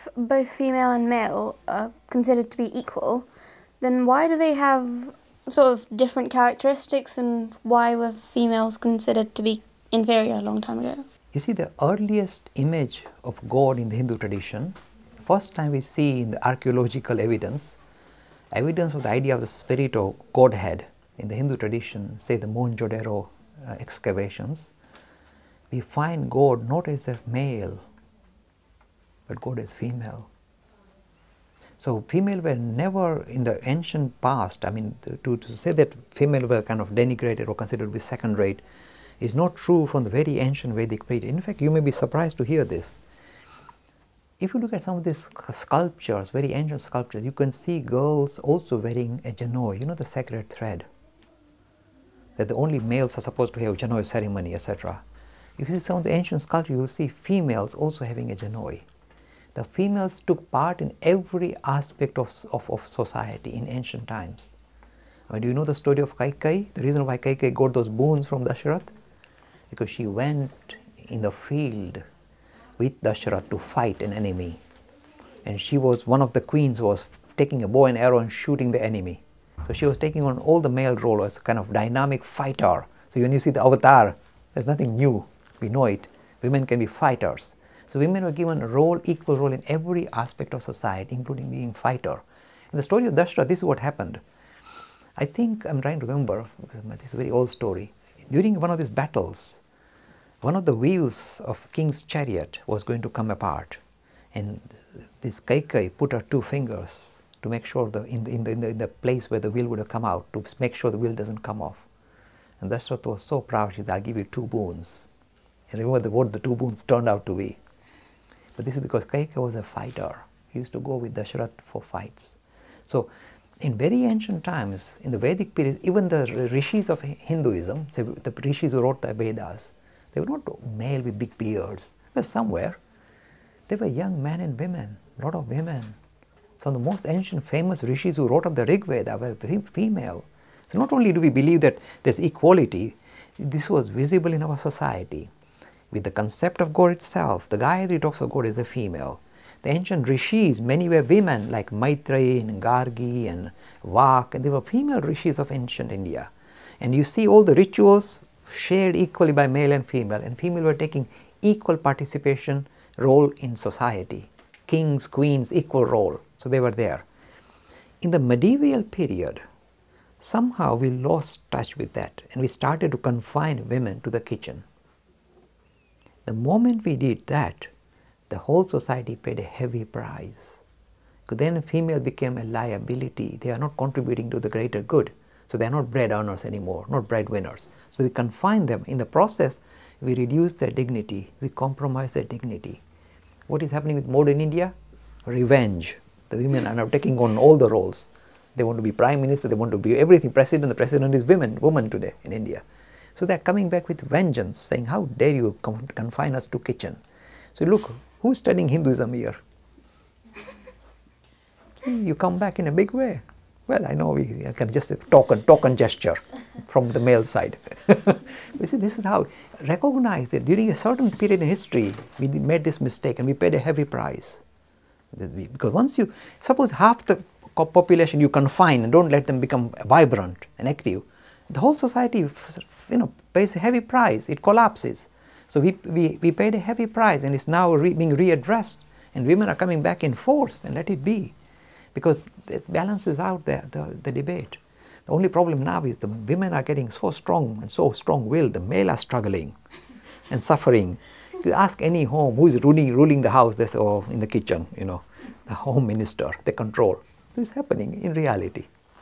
if both female and male are considered to be equal, then why do they have sort of different characteristics, and why were females considered to be inferior a long time ago? You see, the earliest image of God in the Hindu tradition, first time we see in the archaeological evidence of the idea of the spirit or Godhead in the Hindu tradition, say the Mohenjo-daro excavations, we find God not as a male, but God as female. So female were never in the ancient past, I mean, to say that female were kind of denigrated or considered to be second rate is not true from the very ancient Vedic period. In fact, you may be surprised to hear this. If you look at some of these sculptures, very ancient sculptures, you can see girls also wearing a janoi, you know, the sacred thread, that the only males are supposed to have janoi ceremony, etc. If you see some of the ancient sculptures, you will see females also having a janoi. The females took part in every aspect of society in ancient times. I mean, do you know the story of Kaikeyi? The reason why Kaikeyi got those boons from Dasharath? Because she went in the field with Dasharath to fight an enemy. And she was one of the queens who was taking a bow and arrow and shooting the enemy. So she was taking on all the male role as a kind of dynamic fighter. So when you see the avatar, there's nothing new. We know it. Women can be fighters. So women were given a role, equal role in every aspect of society, including being fighter. In the story of Dasharath, this is what happened. I think, I'm trying to remember, because this is a very old story. During one of these battles, one of the wheels of king's chariot was going to come apart. And this Kaikeyi put her two fingers to make sure in the place where the wheel would have come out, to make sure the wheel doesn't come off. And Dasharath was so proud, she said, I'll give you 2 boons. And remember what the 2 boons turned out to be. But this is because Kaikeyi was a fighter. He used to go with Dasharath for fights. So, in very ancient times, in the Vedic period, even the rishis of Hinduism, say the rishis who wrote the Vedas, they were not male with big beards. They were somewhere. They were young men and women, a lot of women. Some of the most ancient famous rishis who wrote up the Rig Veda were female. So not only do we believe that there's equality, this was visible in our society. With the concept of God itself, the Gayatri talks of God as a female. The ancient rishis, many were women like Maitreyi and Gargi and Vak, and they were female rishis of ancient India. And you see all the rituals shared equally by male and female were taking equal participation role in society. Kings, queens, equal role. So they were there. In the medieval period, somehow we lost touch with that and we started to confine women to the kitchen. The moment we did that, the whole society paid a heavy price. Because then female became a liability. They are not contributing to the greater good. So they are not bread earners anymore, not breadwinners. So we confine them. In the process, we reduce their dignity. We compromise their dignity. What is happening with modern India? Revenge. The women are now taking on all the roles. They want to be prime minister, they want to be everything. President, the president is woman today in India. So they are coming back with vengeance, saying, how dare you confine us to kitchen? So look, who's studying Hinduism here? See, you come back in a big way. Well, I know we can just token gesture from the male side. You see, this is how, recognize that during a certain period in history, we made this mistake and we paid a heavy price. Because once you, suppose half the population you confine and don't let them become vibrant and active, the whole society, pays a heavy price. It collapses. So we paid a heavy price, and it's now being readdressed, and women are coming back in force, and let it be, because it balances out the debate. The only problem now is the women are getting so strong and so strong-willed. The male are struggling and suffering. You ask any home who is ruling the house, they say, oh, in the kitchen, the home minister, they control. This is happening in reality.